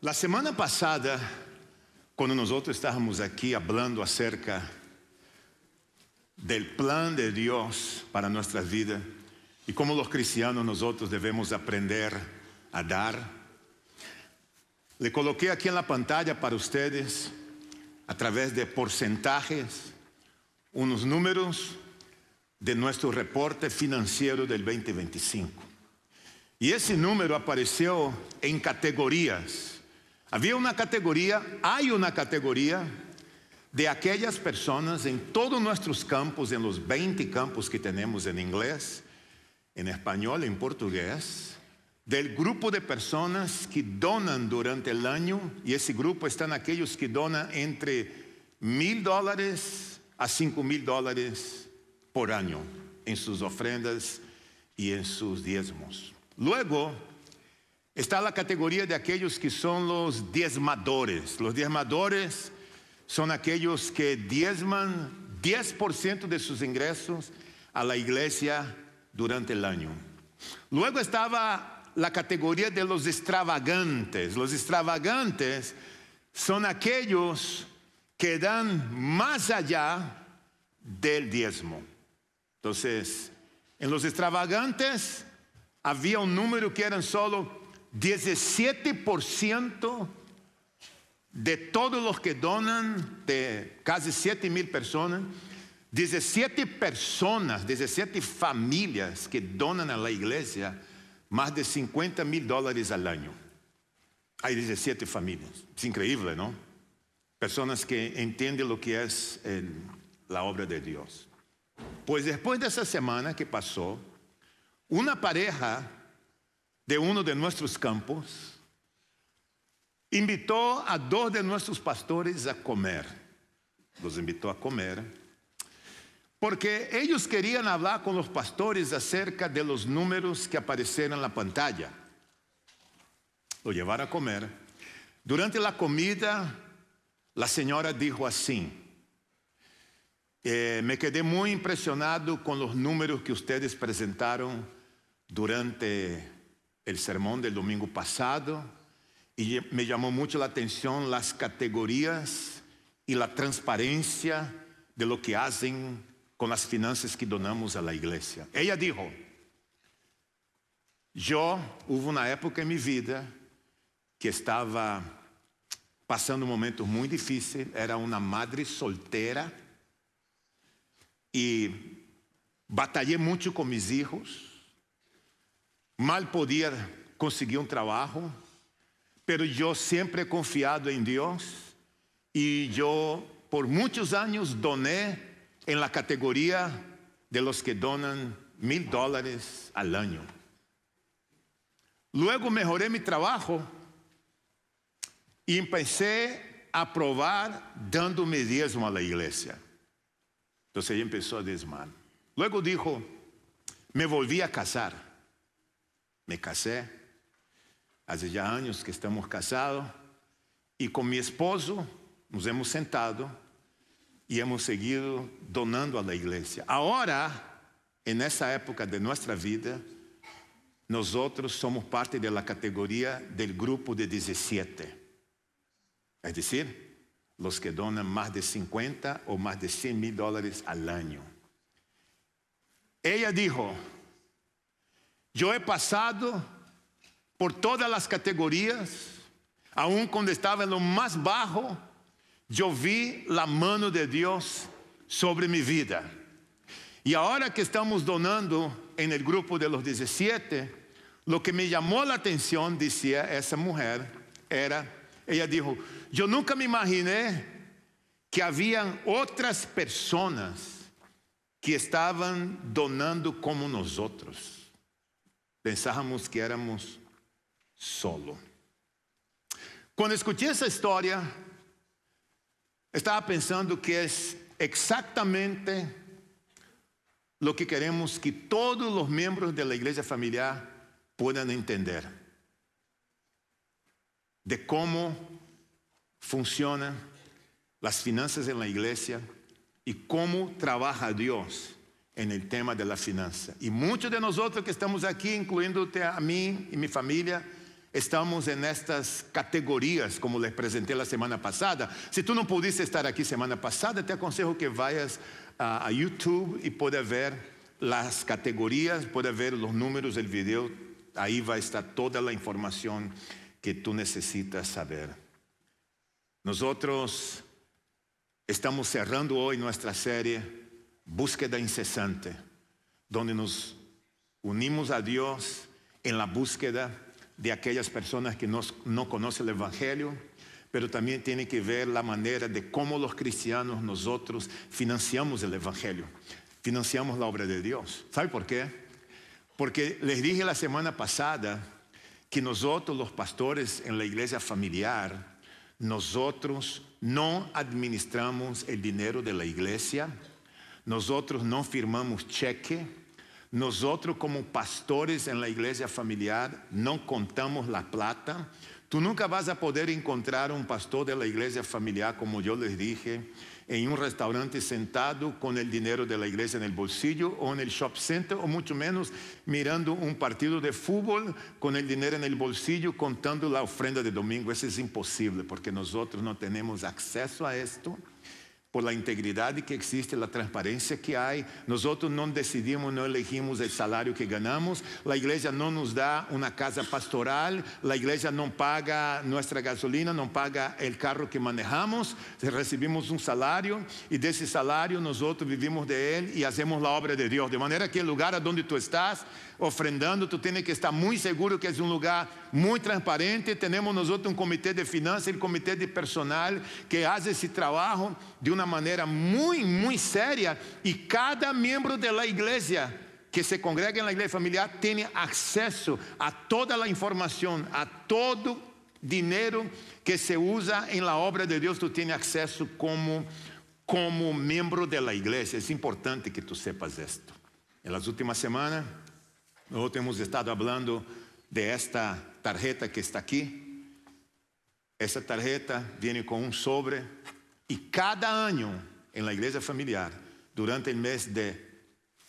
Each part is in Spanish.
La semana pasada, cuando nosotros estábamos aquí hablando acerca del plan de Dios para nuestras vidas y cómo los cristianos nosotros debemos aprender a dar, le coloqué aquí en la pantalla para ustedes, a través de porcentajes, unos números de nuestro reporte financiero del 2025. Y ese número apareció en categorías. Hay una categoría de aquellas personas en todos nuestros campos, en los 20 campos que tenemos en inglés, en español, en portugués, del grupo de personas que donan durante el año, y ese grupo están aquellos que donan entre $1,000 a $5,000 por año en sus ofrendas y en sus diezmos. Luego está la categoría de aquellos que son los diezmadores. Los diezmadores son aquellos que diezman 10% de sus ingresos a la iglesia durante el año. Luego estaba la categoría de los extravagantes. Los extravagantes son aquellos que dan más allá del diezmo. Entonces, en los extravagantes había un número que eran solo 17% de todos los que donan, de casi 7,000 personas, 17 familias que donan a la iglesia más de $50,000 al año. Hay 17 familias. Es increíble, ¿no? Personas que entienden lo que es la obra de Dios. Pues después de esa semana que pasó, una pareja de uno de nuestros campos invitó a 2 de nuestros pastores a comer. Los invitó a comer porque ellos querían hablar con los pastores acerca de los números que aparecieron en la pantalla. Lo llevaron a comer. Durante la comida, la señora dijo así: me quedé muy impresionado con los números que ustedes presentaron durante el sermón del domingo pasado, y me llamó mucho la atención las categorías y la transparencia de lo que hacen con las finanzas que donamos a la iglesia. Ella dijo: hubo una época en mi vida que estaba pasando un momento muy difícil, era una madre soltera y batallé mucho con mis hijos, mal podía conseguir un trabajo, pero yo siempre he confiado en Dios y yo por muchos años doné en la categoría de los que donan $1,000 al año. Luego mejoré mi trabajo y empecé a probar dando mi diezmo a la iglesia. Entonces ella empezó a diezmar. Luego dijo: me volví a casar. Me casé. Hace ya años que estamos casados. Y con mi esposo nos hemos sentado y hemos seguido donando a la iglesia. Ahora, en esa época de nuestra vida, nosotros somos parte de la categoría del grupo de 17. Es decir, los que donan más de 50 o más de $100,000 al año. Ella dijo: yo he pasado por todas las categorías, aun cuando estaba en lo más bajo, yo vi la mano de Dios sobre mi vida. Y ahora que estamos donando en el grupo de los 17, lo que me llamó la atención, decía esa mujer, ella dijo: yo nunca me imaginé que habían otras personas que estaban donando como nosotros. Pensábamos que éramos solo. Cuando escuché esa historia, estaba pensando que es exactamente lo que queremos que todos los miembros de la iglesia familiar puedan entender. De cómo funcionan las finanzas en la iglesia y cómo trabaja Dios en el tema de la finanza. Y muchos de nosotros que estamos aquí, incluyéndote a mí y mi familia, estamos en estas categorías, como les presenté la semana pasada. Si tú no pudiste estar aquí semana pasada, te aconsejo que vayas a YouTube y puedas ver las categorías, puedas ver los números del video. Ahí va a estar toda la información que tú necesitas saber. Nosotros estamos cerrando hoy nuestra serie Búsqueda Incesante, donde nos unimos a Dios en la búsqueda de aquellas personas que no conocen el Evangelio, pero también tiene que ver la manera de cómo los cristianos nosotros financiamos el Evangelio, financiamos la obra de Dios. ¿Sabe por qué? Porque les dije la semana pasada que nosotros los pastores en la iglesia familiar, nosotros no administramos el dinero de la iglesia, nosotros no firmamos cheque. Nosotros como pastores en la iglesia familiar no contamos la plata. Tú nunca vas a poder encontrar un pastor de la iglesia familiar, como yo les dije, en un restaurante sentado con el dinero de la iglesia en el bolsillo o en el shop center, o mucho menos mirando un partido de fútbol con el dinero en el bolsillo contando la ofrenda de domingo. Eso es imposible porque nosotros no tenemos acceso a esto. Por la integridad que existe, la transparencia que hay. Nosotros no decidimos, no elegimos el salario que ganamos. La iglesia no nos da una casa pastoral. La iglesia no paga nuestra gasolina, no paga el carro que manejamos. Recibimos un salario y de ese salario nosotros vivimos de él y hacemos la obra de Dios. De manera que el lugar a donde tú estás ofrendando, tú tienes que estar muy seguro que es un lugar muy transparente. Tenemos nosotros un comité de finanzas, el comité de personal que hace ese trabajo de una manera muy, muy seria, y cada miembro de la iglesia que se congrega en la iglesia familiar tiene acceso a toda la información, a todo dinero que se usa en la obra de Dios. Tú tienes acceso como miembro de la iglesia. Es importante que tú sepas esto. En las últimas semanas nosotros hemos estado hablando de esta tarjeta que está aquí. Esta tarjeta viene con un sobre, y cada año en la iglesia familiar, durante el mes de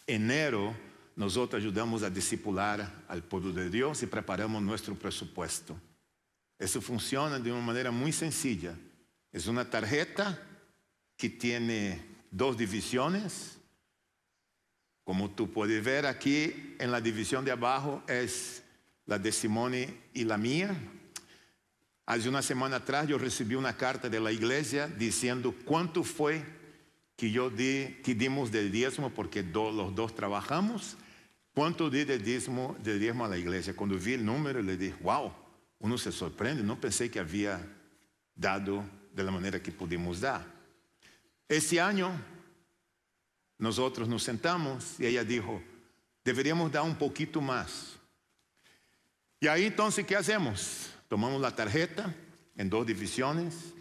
enero, nosotros ayudamos a discipular al pueblo de Dios y preparamos nuestro presupuesto. Eso funciona de una manera muy sencilla. Es una tarjeta que tiene 2 divisiones. Como tú puedes ver aquí, en la división de abajo es la de Simone y la mía. Hace una semana atrás yo recibí una carta de la iglesia diciendo cuánto fue que dimos del diezmo, porque los dos trabajamos. Cuánto di del diezmo a la iglesia. Cuando vi el número le dije, wow, uno se sorprende, no pensé que había dado de la manera que pudimos dar. Ese año nosotros nos sentamos y ella dijo, deberíamos dar un poquito más. Y ahí entonces, ¿qué hacemos? Tomamos la tarjeta en 2 divisiones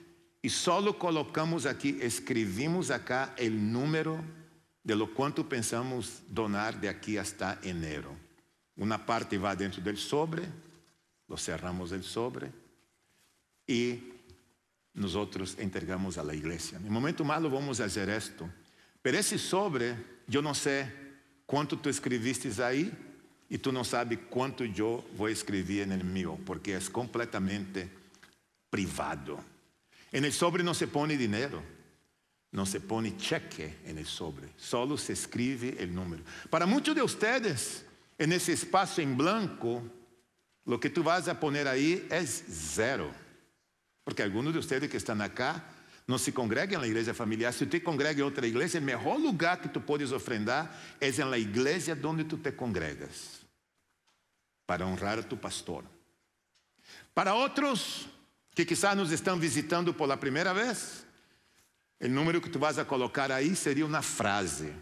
y solo colocamos aquí, escribimos acá el número de lo cuánto pensamos donar de aquí hasta enero. Una parte va dentro del sobre, lo cerramos el sobre y nosotros entregamos a la iglesia. En el momento malo vamos a hacer esto. Pero ese sobre, yo no sé cuánto tú escribiste ahí y tú no sabes cuánto yo voy a escribir en el mío, porque es completamente privado. En el sobre no se pone dinero, no se pone cheque en el sobre, solo se escribe el número. Para muchos de ustedes, en ese espacio en blanco, lo que tú vas a poner ahí es 0. Porque algunos de ustedes que están acá no se congregam en la iglesia familiar. Si te congrega en otra iglesia, el mejor lugar que tú puedes ofrendar es en la iglesia donde tú te congregas, para honrar a tu pastor. Para otros que quizás nos están visitando por la primera vez, el número que tú vas a colocar ahí sería una frase: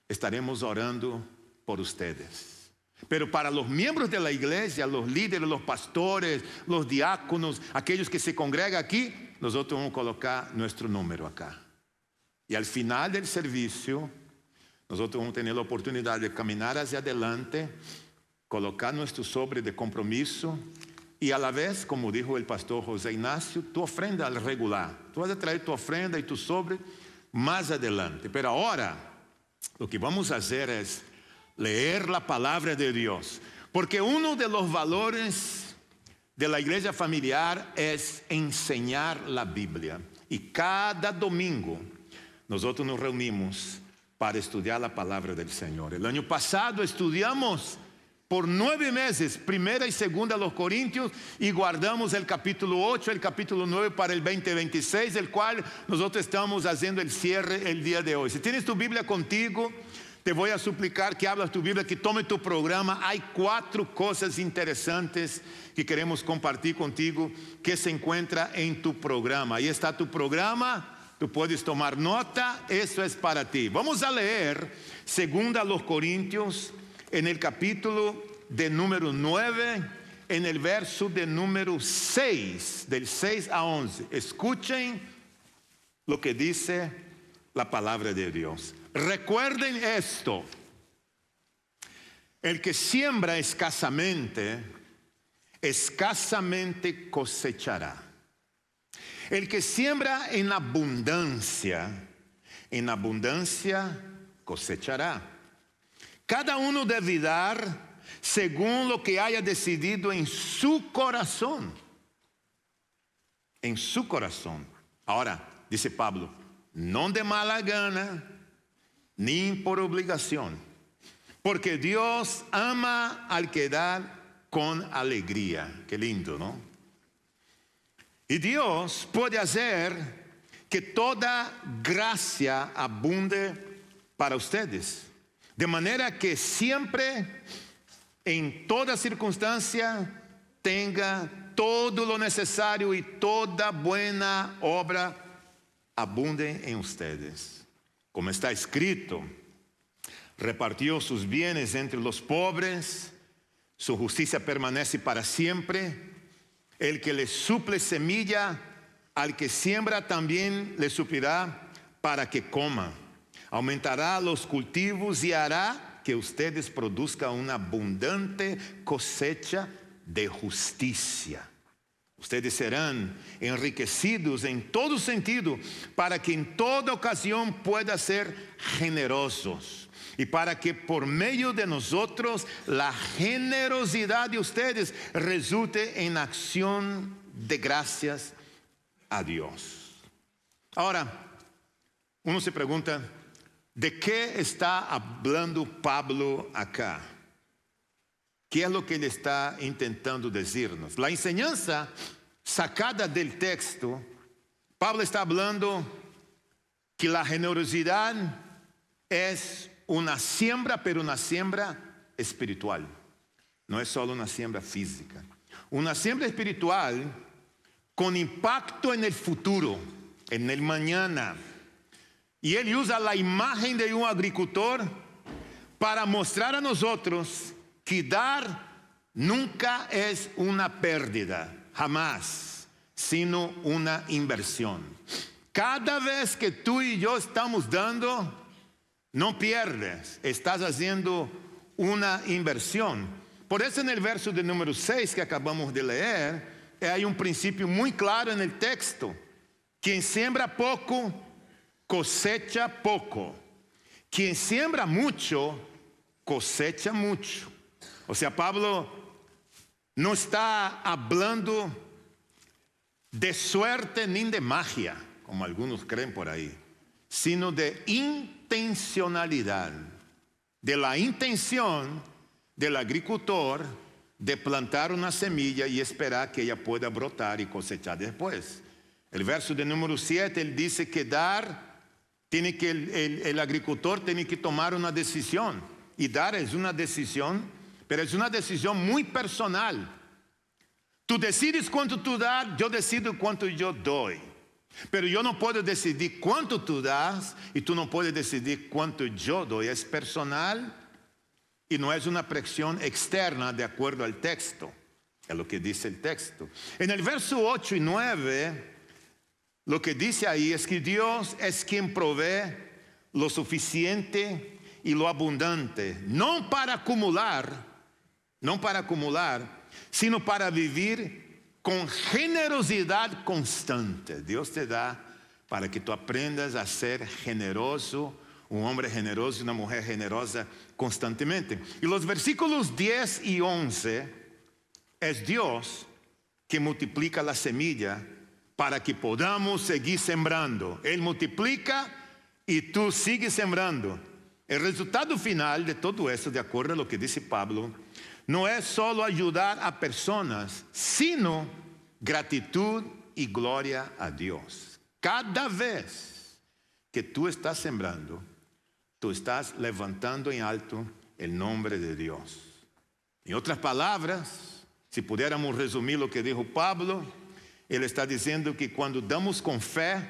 estaremos orando por ustedes. Pero para los miembros de la iglesia, los líderes, los pastores, los diáconos, aquellos que se congregan aquí, nosotros vamos a colocar nuestro número acá. Y al final del servicio, nosotros vamos a tener la oportunidad de caminar hacia adelante, colocar nuestro sobre de compromiso y a la vez, como dijo el pastor José Ignacio, tu ofrenda al regular. Tú vas a traer tu ofrenda y tu sobre más adelante. Pero ahora, lo que vamos a hacer es leer la palabra de Dios. Porque uno de los valores de la iglesia familiar es enseñar la Biblia. Y cada domingo nosotros nos reunimos para estudiar la palabra del Señor. El año pasado estudiamos por 9 meses, primera y segunda los Corintios, y guardamos el capítulo 8, el capítulo 9 para el 2026, el cual nosotros estamos haciendo el cierre el día de hoy. Si tienes tu Biblia contigo, te voy a suplicar que abras tu Biblia, que tome tu programa. Hay 4 cosas interesantes que queremos compartir contigo que se encuentra en tu programa. Ahí está tu programa. Tú puedes tomar nota, eso es para ti. Vamos a leer segunda a los Corintios en el capítulo de número 9, en el verso de número 6, del 6 a 11. Escuchen lo que dice la palabra de Dios. Recuerden esto: el que siembra escasamente, escasamente cosechará. El que siembra en abundancia cosechará. Cada uno debe dar según lo que haya decidido en su corazón. En su corazón. Ahora, dice Pablo, no de mala gana, ni por obligación. Porque Dios ama al que da con alegría. Qué lindo, ¿no? Y Dios puede hacer que toda gracia abunde para ustedes. De manera que siempre, en toda circunstancia, tenga todo lo necesario y toda buena obra abunde en ustedes. Como está escrito, repartió sus bienes entre los pobres, su justicia permanece para siempre. El que le suple semilla, al que siembra también le suplirá para que coma. Aumentará los cultivos y hará que ustedes produzcan una abundante cosecha de justicia. Ustedes serán enriquecidos en todo sentido, para que en toda ocasión puedan ser generosos. Y para que por medio de nosotros la generosidad de ustedes resulte en acción de gracias a Dios. Ahora, uno se pregunta, ¿de qué está hablando Pablo acá? ¿Qué es lo que él está intentando decirnos? La enseñanza sacada del texto, Pablo está hablando que la generosidad es una siembra, pero una siembra espiritual. No es solo una siembra física. Una siembra espiritual con impacto en el futuro, en el mañana. Y él usa la imagen de un agricultor para mostrar a nosotros que dar nunca es una pérdida, jamás, sino una inversión. Cada vez que tú y yo estamos dando, no pierdes, estás haciendo una inversión. Por eso en el verso de número 6 que acabamos de leer, hay un principio muy claro en el texto. Quien siembra poco, cosecha poco. Quien siembra mucho, cosecha mucho. O sea, Pablo no está hablando de suerte ni de magia, como algunos creen por ahí, sino de intencionalidad, de la intención del agricultor de plantar una semilla y esperar que ella pueda brotar y cosechar después. El verso de número 7, él dice que dar, el agricultor tiene que tomar una decisión. Y dar es una decisión, pero es una decisión muy personal. Tú decides cuánto tú das, yo decido cuánto yo doy. Pero yo no puedo decidir cuánto tú das y tú no puedes decidir cuánto yo doy. Es personal y no es una presión externa de acuerdo al texto. Es lo que dice el texto. En el verso 8 y 9, lo que dice ahí es que Dios es quien provee lo suficiente y lo abundante, no para acumular, sino para vivir con generosidad constante. Dios te da para que tú aprendas a ser generoso, un hombre generoso y una mujer generosa constantemente. Y los versículos 10 y 11 es Dios que multiplica la semilla para que podamos seguir sembrando. Él multiplica y tú sigues sembrando. El resultado final de todo eso, de acuerdo a lo que dice Pablo, no es solo ayudar a personas, sino gratitud y gloria a Dios. Cada vez que tú estás sembrando, tú estás levantando en alto el nombre de Dios. En otras palabras, si pudiéramos resumir lo que dijo Pablo, él está diciendo que cuando damos con fe,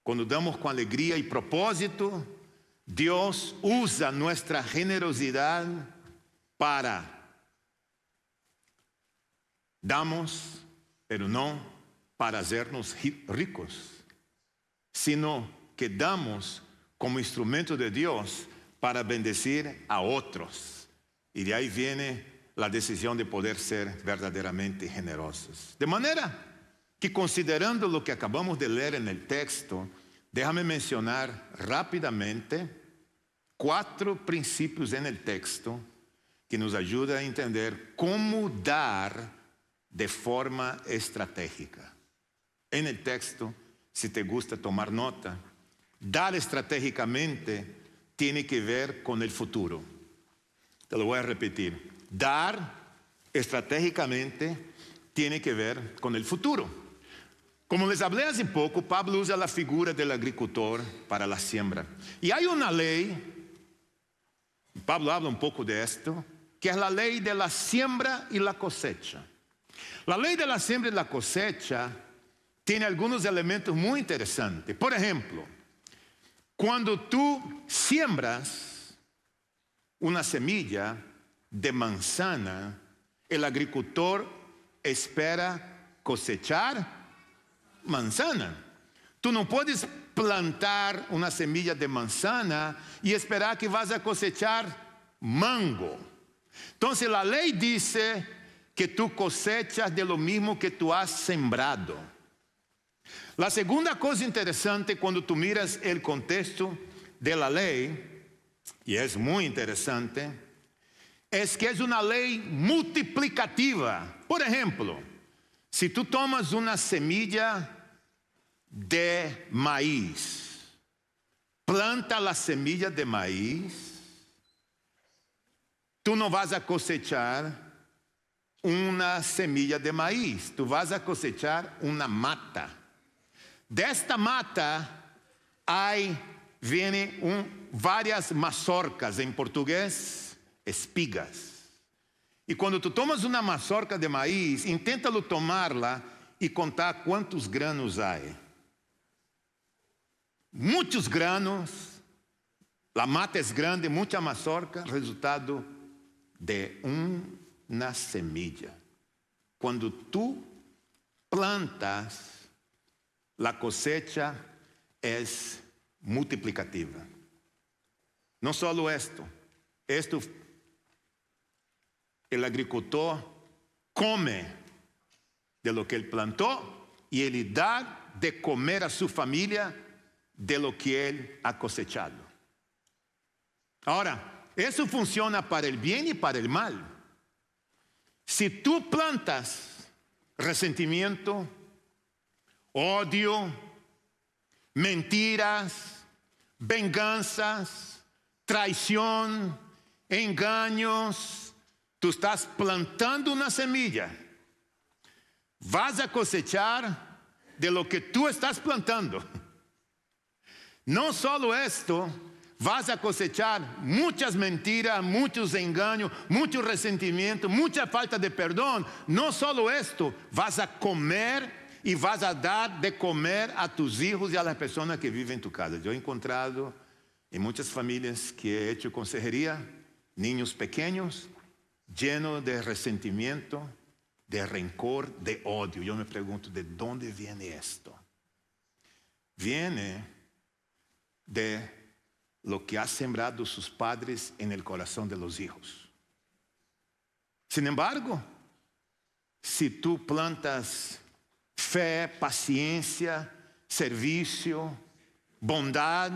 cuando damos con alegría y propósito, Dios usa nuestra generosidad para damos, pero no para hacernos ricos, sino que damos como instrumento de Dios para bendecir a otros. Y de ahí viene la decisión de poder ser verdaderamente generosos. De manera que, considerando lo que acabamos de leer en el texto, déjame mencionar rápidamente 4 principios en el texto que nos ayudan a entender cómo dar de forma estratégica. En el texto, si te gusta tomar nota, dar estratégicamente tiene que ver con el futuro. Te lo voy a repetir. Dar estratégicamente tiene que ver con el futuro. Como les hablé hace poco, Pablo usa la figura del agricultor para la siembra. Y hay una ley, Pablo habla un poco de esto, que es la ley de la siembra y la cosecha. La ley de la siembra y la cosecha tiene algunos elementos muy interesantes. Por ejemplo, cuando tú siembras una semilla de manzana, el agricultor espera cosechar manzana. Tú no puedes plantar una semilla de manzana y esperar que vas a cosechar mango. Entonces la ley dice que tú cosechas de lo mismo que tú has sembrado. La segunda cosa interesante cuando tú miras el contexto de la ley, y es muy interesante, es que es una ley multiplicativa. Por ejemplo, si tú tomas una semilla de maíz, planta la semilla de maíz, tú no vas a cosechar una semilla de maíz, tú vas a cosechar una mata. De esta mata vienen varias mazorcas, en portugués, espigas. Y cuando tú tomas una mazorca de maíz, inténtalo tomarla y contar cuántos granos hay. Muchos granos, la mata es grande, mucha mazorca, resultado de una semilla. Cuando tú plantas, la cosecha es multiplicativa. No solo esto, el agricultor come de lo que él plantó y él da de comer a su familia de lo que él ha cosechado. Ahora, eso funciona para el bien y para el mal. Si tú plantas resentimiento, odio, mentiras, venganzas, traición, engaños, tú estás plantando una semilla. Vas a cosechar de lo que tú estás plantando. No solo esto, vas a cosechar muchas mentiras, muchos engaños, mucho resentimiento, mucha falta de perdón. No solo esto, vas a comer y vas a dar de comer a tus hijos y a las personas que viven en tu casa. Yo he encontrado en muchas familias que he hecho consejería, niños pequeños, llenos de resentimiento, de rencor, de odio. Yo me pregunto, ¿de dónde viene esto? Viene de lo que ha sembrado sus padres en el corazón de los hijos. Sin embargo, si tú plantas fe, paciencia, servicio, bondad,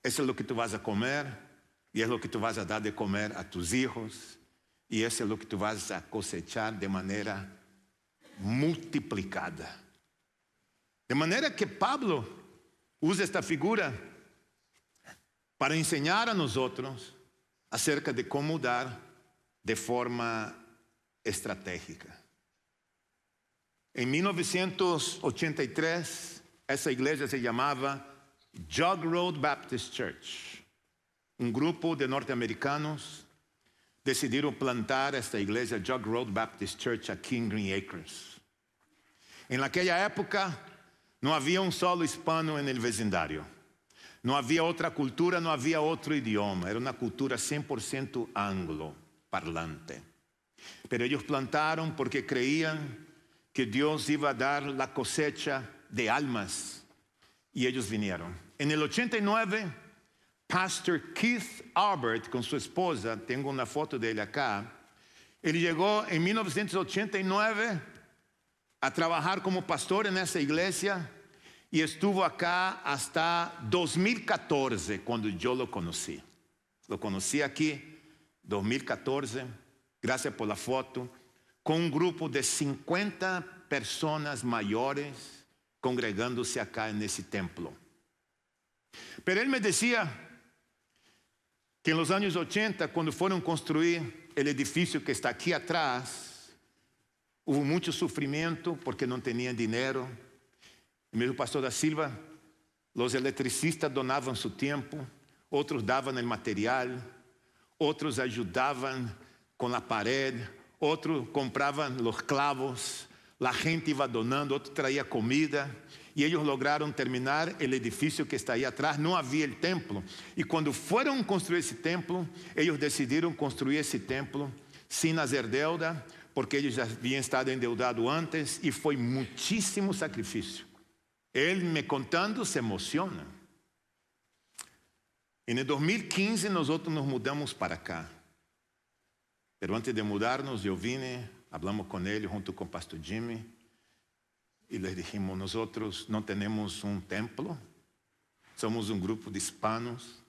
eso es lo que tú vas a comer y es lo que tú vas a dar de comer a tus hijos y eso es lo que tú vas a cosechar de manera multiplicada. De manera que Pablo usa esta figura para enseñar a nosotros acerca de cómo dar de forma estratégica. En 1983, essa igreja se llamava Jug Road Baptist Church. Um grupo de norte-americanos decidiram plantar esta igreja Jug Road Baptist Church aqui em Green Acres. En aquella época não havia um solo hispano en el vecindario. Não havia outra cultura, não havia outro idioma. Era uma cultura 100% anglo-parlante. Pero ellos plantaron porque creían que Dios iba a dar la cosecha de almas. Y ellos vinieron. En el 89, Pastor Keith Albert, con su esposa, tengo una foto de él acá, él llegó en 1989 a trabajar como pastor en esa iglesia y estuvo acá hasta 2014, cuando yo lo conocí. Lo conocí aquí, 2014, gracias por la foto, con un grupo de 50 personas mayores congregándose acá en ese templo. Pero él me decía que en los años 80, cuando fueron a construir el edificio que está aquí atrás, hubo mucho sufrimiento porque no tenían dinero. Y me dijo, Pastor da Silva, los electricistas donaban su tiempo, otros daban el material, otros ayudaban con la pared, otros compraban los clavos, la gente iba donando, otro traía comida. Y ellos lograron terminar el edificio que está ahí atrás. No había el templo. Y cuando fueron a construir ese templo, ellos decidieron construir ese templo sin hacer deuda, porque ellos ya habían estado endeudados antes y fue muchísimo sacrificio. Él me contando se emociona. En el 2015 nosotros nos mudamos para acá. Pero antes de mudarnos yo vine, hablamos con él junto con Pastor Jimmy. Y les dijimos, nosotros no tenemos un templo, somos un grupo de hispanos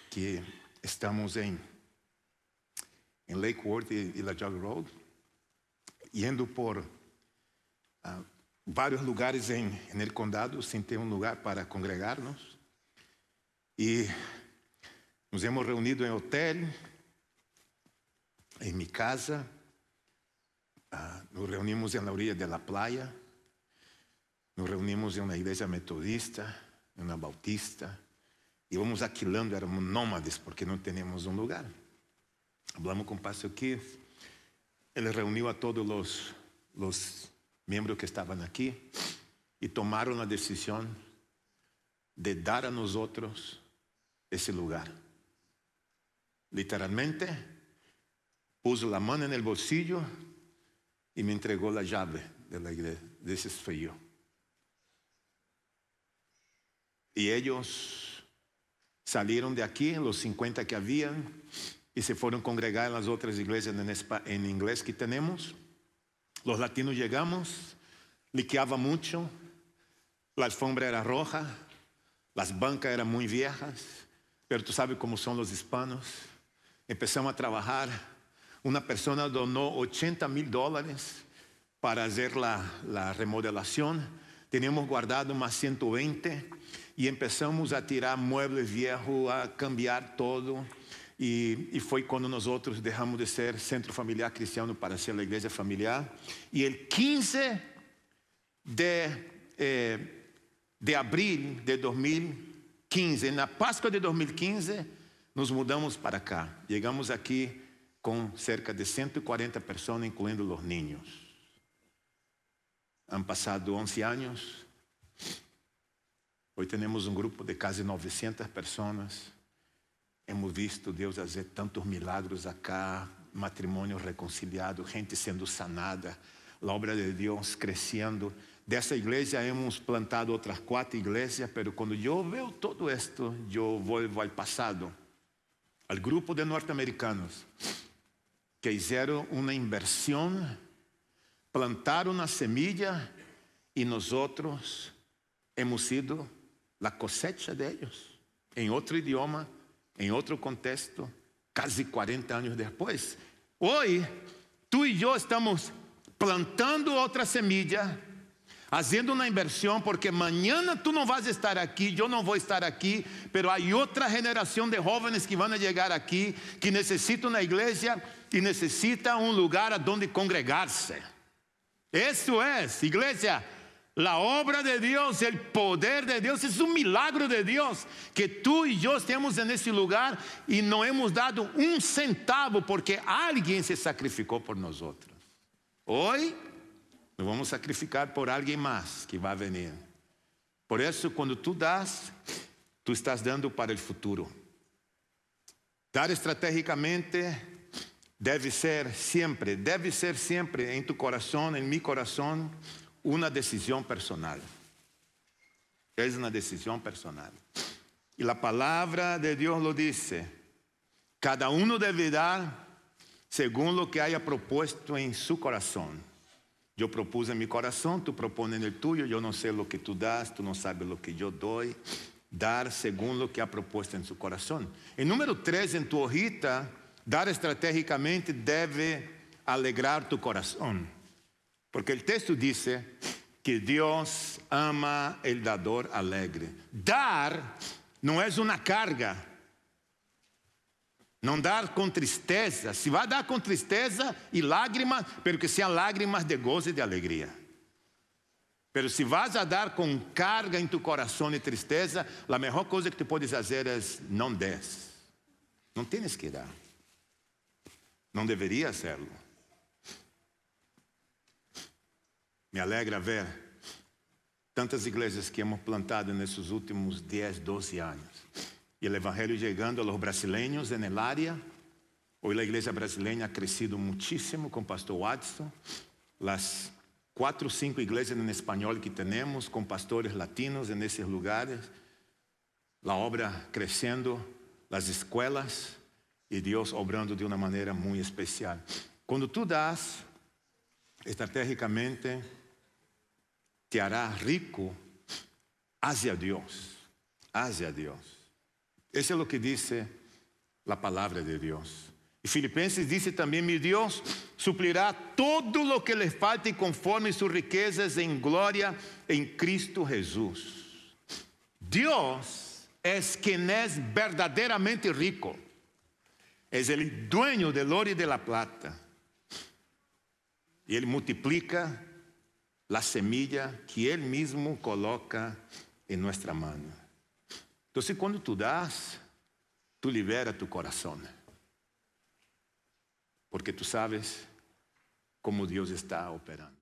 que estamos en Lake Worth y la Jug Road, yendo por varios lugares en el condado sin tener un lugar para congregarnos. Y nos hemos reunido en hotel, en mi casa, nos reunimos en la orilla de la playa. Nos reunimos en una iglesia metodista, en una bautista, y vamos alquilando, éramos nómades porque no teníamos un lugar. Hablamos con Pastor Keith, él reunió a todos los miembros que estaban aquí y tomaron la decisión de dar a nosotros ese lugar. Literalmente, puso la mano en el bolsillo y me entregó la llave de la iglesia. Ese fui yo. Y ellos salieron de aquí, los 50 que habían, y se fueron a congregar en las otras iglesias en inglés que tenemos. Los latinos llegamos, liqueaba mucho, la alfombra era roja, las bancas eran muy viejas, pero tú sabes cómo son los hispanos. Empezamos a trabajar, una persona donó $80,000 para hacer la remodelación, teníamos guardado más 120 y empezamos a tirar muebles viejos, a cambiar todo. Y fue cuando nosotros dejamos de ser centro familiar cristiano para ser la iglesia familiar. Y el 15 de abril de 2015, en la Pascua de 2015, nos mudamos para acá. Llegamos aquí con cerca de 140 personas, incluyendo los niños. Han pasado 11 años. Hoy tenemos un grupo de casi 900 personas. Hemos visto Deus hacer tantos milagros acá, matrimonios reconciliados, gente siendo sanada, la obra de Dios creciendo. De esa iglesia hemos plantado otras 4 iglesias, pero cuando yo veo todo esto, yo vuelvo al pasado, al grupo de norteamericanos que hicieron una inversión, plantaron una semilla y nosotros hemos sido la cosecha de ellos, en otro idioma, en otro contexto, casi 40 años después. Hoy, tú y yo estamos plantando otra semilla, haciendo una inversión, porque mañana tú no vas a estar aquí, yo no voy a estar aquí, pero hay otra generación de jóvenes que van a llegar aquí, que necesitan una iglesia y necesitan un lugar a donde congregarse. Eso es, iglesia, la obra de Dios, el poder de Dios, es un milagro de Dios, que tú y yo estemos en ese lugar y no hemos dado un centavo porque alguien se sacrificó por nosotros. Hoy nos vamos a sacrificar por alguien más que va a venir. Por eso cuando tú das, tú estás dando para el futuro. Dar estratégicamente debe ser siempre en tu corazón, en mi corazón, una decisión personal. Es una decisión personal. Y la palabra de Dios lo dice. Cada uno debe dar según lo que haya propuesto en su corazón. Yo propuse en mi corazón, tú propones en el tuyo. Yo no sé lo que tú das, tú no sabes lo que yo doy. Dar según lo que ha propuesto en su corazón. El número 3 en tu hojita, dar estratégicamente debe alegrar tu corazón. Porque el texto dice que Dios ama el dador alegre. Dar no es una carga. No dar con tristeza. Si va a dar con tristeza y lágrimas, pero que sean lágrimas de gozo y de alegría. Pero si vas a dar con carga en tu corazón y tristeza, la mejor cosa que te puedes hacer es no des. No tienes que dar. No debería hacerlo. Me alegra ver tantas iglesias que hemos plantado en estos últimos 10, 12 años. Y el evangelio llegando a los brasileños en el área. Hoy la iglesia brasileña ha crecido muchísimo con Pastor Watson. Las 4 o 5 iglesias en español que tenemos con pastores latinos en esos lugares. La obra creciendo, las escuelas y Dios obrando de una manera muy especial. Cuando tú das estratégicamente, te hará rico hacia Dios. Hacia Dios. Eso es lo que dice la palabra de Dios. Y Filipenses dice también, mi Dios suplirá todo lo que les falte conforme sus riquezas en gloria en Cristo Jesús. Dios es quien es verdaderamente rico. Es el dueño del oro y de la plata. Y Él multiplica la semilla que Él mismo coloca en nuestra mano. Entonces cuando tú das, tú liberas tu corazón. Porque tú sabes cómo Dios está operando.